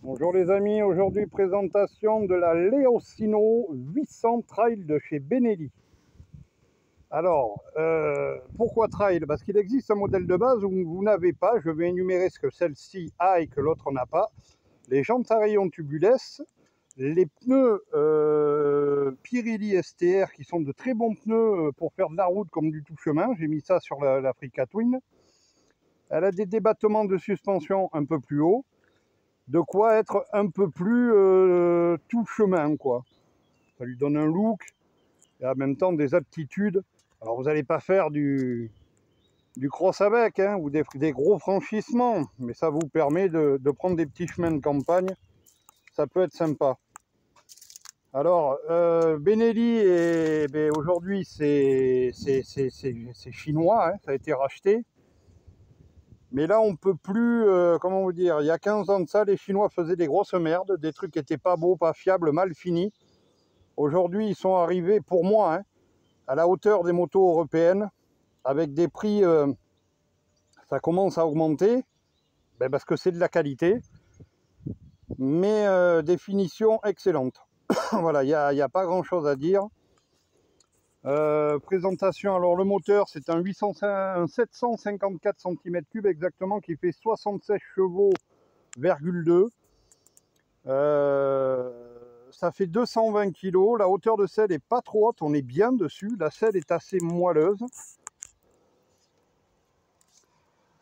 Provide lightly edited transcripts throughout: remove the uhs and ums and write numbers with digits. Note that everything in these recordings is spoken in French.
Bonjour les amis, aujourd'hui présentation de la Leosino 800 Trail de chez Benelli. Alors, pourquoi Trail? Parce qu'il existe un modèle de base où vous n'avez pas, je vais énumérer ce que celle-ci a et que l'autre n'a pas, les jantes à rayons tubuless, les pneus Pirelli STR qui sont de très bons pneus pour faire de la route comme du tout chemin, j'ai mis ça sur l'Africa Twin. Elle a des débattements de suspension un peu plus haut. De quoi être un peu plus tout chemin, quoi. Ça lui donne un look et en même temps des aptitudes. Alors vous n'allez pas faire du cross avec, hein, ou des gros franchissements, mais ça vous permet de prendre des petits chemins de campagne. Ça peut être sympa. Alors, Benelli, ben, aujourd'hui, c'est chinois, hein, ça a été racheté. Mais là, on peut plus, comment vous dire, il y a 15 ans de ça, les Chinois faisaient des grosses merdes, des trucs qui n'étaient pas beaux, pas fiables, mal finis. Aujourd'hui, ils sont arrivés, pour moi, hein, à la hauteur des motos européennes, avec des prix, ça commence à augmenter, ben parce que c'est de la qualité, mais définition excellente. Voilà, il n'y a pas grand-chose à dire. Présentation, alors le moteur, c'est un 754 cm3 exactement, qui fait 76 chevaux,2. Ça fait 220 kg, la hauteur de selle est pas trop haute, on est bien dessus, la selle est assez moelleuse,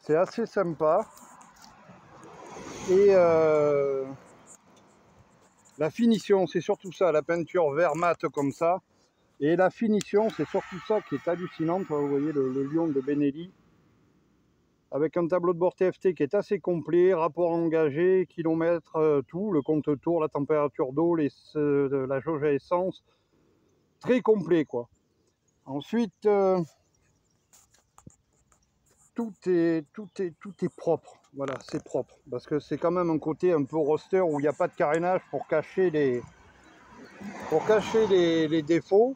c'est assez sympa, et la finition, c'est surtout ça, la peinture vert mat comme ça, et la finition, c'est surtout ça qui est hallucinante. Vous voyez le lion de Benelli, avec un tableau de bord TFT qui est assez complet, rapport engagé, kilomètres, tout, le compte-tour, la température d'eau, la jauge à essence, très complet quoi. Ensuite, tout est propre. Voilà, c'est propre. Parce que c'est quand même un côté un peu roster où il n'y a pas de carénage pour cacher les défauts.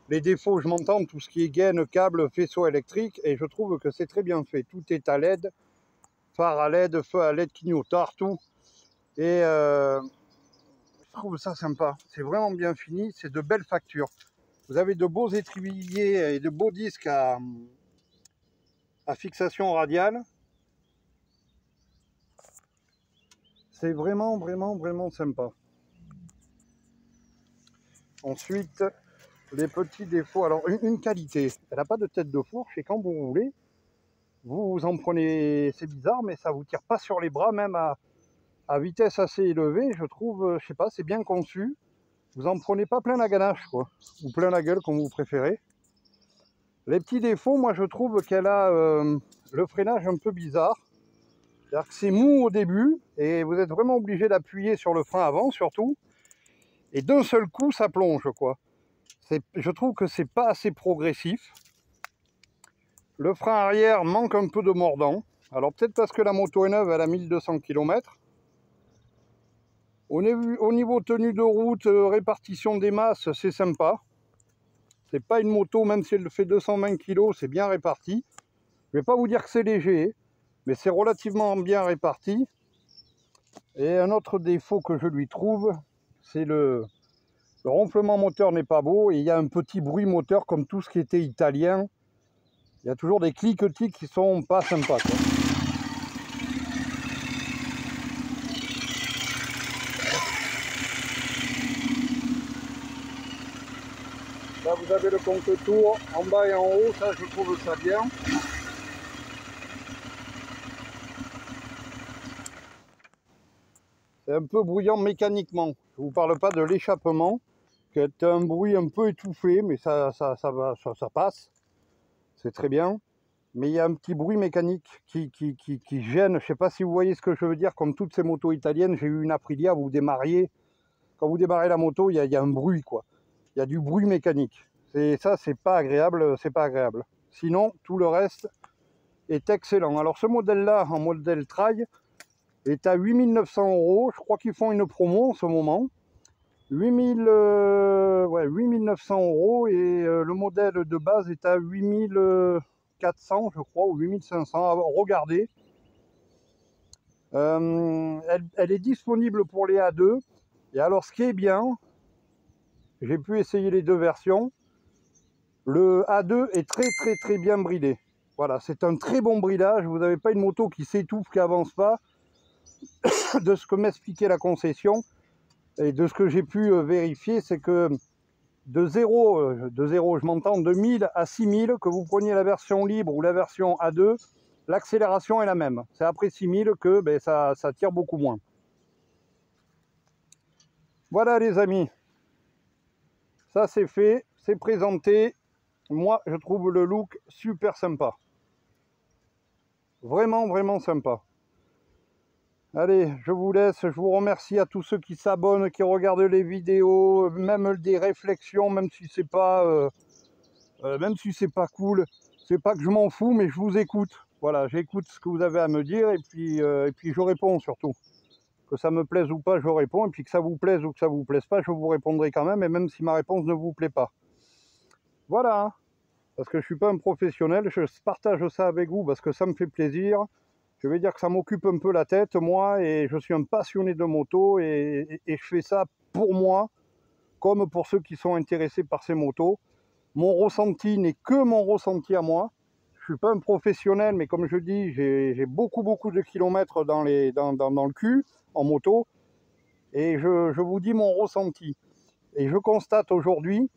Les défauts, je m'entends, tout ce qui est gaine, câble, faisceau électrique, et je trouve que c'est très bien fait. Tout est à LED, phare à LED, feu à LED, clignotard, tout. Et je trouve ça sympa. C'est vraiment bien fini, c'est de belles factures. Vous avez de beaux étriers et de beaux disques à fixation radiale. C'est vraiment sympa. Ensuite, les petits défauts. Alors, une qualité, elle n'a pas de tête de fourche et quand vous roulez, vous en prenez, c'est bizarre, mais ça vous tire pas sur les bras, même à vitesse assez élevée. Je trouve, je sais pas, c'est bien conçu. Vous en prenez pas plein la ganache, quoi, ou plein la gueule, comme vous préférez. Les petits défauts, moi, je trouve qu'elle a le freinage un peu bizarre. C'est-à-dire que c'est mou au début et vous êtes vraiment obligé d'appuyer sur le frein avant, surtout. Et d'un seul coup, ça plonge, quoi. Je trouve que c'est pas assez progressif. Le frein arrière manque un peu de mordant. Alors peut-être parce que la moto est neuve, elle a 1200 km. Au niveau tenue de route, répartition des masses, c'est sympa. C'est pas une moto, même si elle fait 220 kg, c'est bien réparti. Je vais pas vous dire que c'est léger, mais c'est relativement bien réparti. Et un autre défaut que je lui trouve, c'est le ronflement moteur n'est pas beau et il y a un petit bruit moteur comme tout ce qui était italien. Il y a toujours des cliquetis qui sont pas sympas, quoi. Là vous avez le compte-tour en bas et en haut, ça je trouve ça bien. C'est un peu bruyant mécaniquement. Je ne vous parle pas de l'échappement, qui est un bruit un peu étouffé, mais ça passe. C'est très bien. Mais il y a un petit bruit mécanique qui gêne. Je ne sais pas si vous voyez ce que je veux dire, comme toutes ces motos italiennes. J'ai eu une Aprilia, vous démarriez. Quand vous démarrez la moto, il y a un bruit, quoi. Il y a du bruit mécanique. Ça, c'est pas agréable, c'est pas agréable. Sinon, tout le reste est excellent. Alors ce modèle-là, en modèle Trail, est à 8900 €. Je crois qu'ils font une promo en ce moment. 8900 € et le modèle de base est à 8400, je crois, ou 8500. Regardez. Elle est disponible pour les A2. Et alors, ce qui est bien, j'ai pu essayer les deux versions. Le A2 est très bien bridé. Voilà, c'est un très bon bridage. Vous n'avez pas une moto qui s'étouffe, qui avance pas. De ce que m'expliquait la concession et de ce que j'ai pu vérifier, c'est que de 0, je m'entends, de 1000 à 6000, que vous preniez la version libre ou la version A2, l'accélération est la même. C'est après 6000 que ça tire beaucoup moins. Voilà les amis, ça c'est fait, c'est présenté. Moi je trouve le look super sympa. Vraiment sympa. Allez, je vous laisse, je vous remercie à tous ceux qui s'abonnent, qui regardent les vidéos, même des réflexions, même si c'est pas cool. C'est pas que je m'en fous, mais je vous écoute. Voilà, j'écoute ce que vous avez à me dire et puis je réponds surtout. Que ça me plaise ou pas, je réponds. Et puis que ça vous plaise ou que ça vous plaise pas, je vous répondrai quand même, et même si ma réponse ne vous plaît pas. Voilà, hein. Parce que je suis pas un professionnel, je partage ça avec vous parce que ça me fait plaisir. Je vais dire que ça m'occupe un peu la tête, moi, et je suis un passionné de moto, et je fais ça pour moi, comme pour ceux qui sont intéressés par ces motos. Mon ressenti n'est que mon ressenti à moi. Je suis pas un professionnel, mais comme je dis, j'ai beaucoup de kilomètres dans le cul, en moto, et je vous dis mon ressenti. Et je constate aujourd'hui,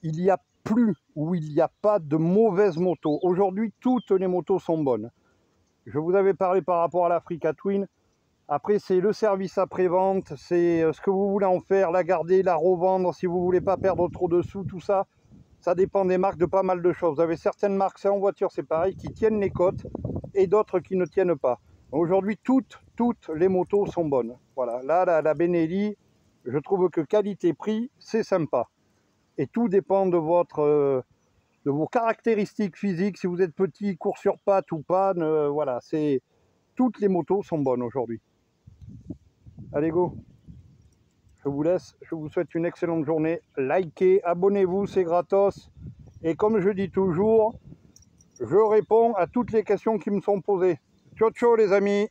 il n'y a plus, ou il n'y a pas de mauvaises motos. Aujourd'hui, toutes les motos sont bonnes. Je vous avais parlé par rapport à l'Africa Twin. Après, c'est le service après-vente, c'est ce que vous voulez en faire, la garder, la revendre, si vous ne voulez pas perdre trop de sous, tout ça. Ça dépend des marques, de pas mal de choses. Vous avez certaines marques, c'est en voiture, c'est pareil, qui tiennent les côtes, et d'autres qui ne tiennent pas. Aujourd'hui, toutes les motos sont bonnes. Voilà, là, la Benelli, je trouve que qualité-prix, c'est sympa. Et tout dépend de vos caractéristiques physiques, si vous êtes petit, court sur pattes ou pas, voilà, toutes les motos sont bonnes aujourd'hui. Allez go, je vous laisse, je vous souhaite une excellente journée, likez, abonnez-vous, c'est gratos, et comme je dis toujours, je réponds à toutes les questions qui me sont posées. Ciao ciao les amis.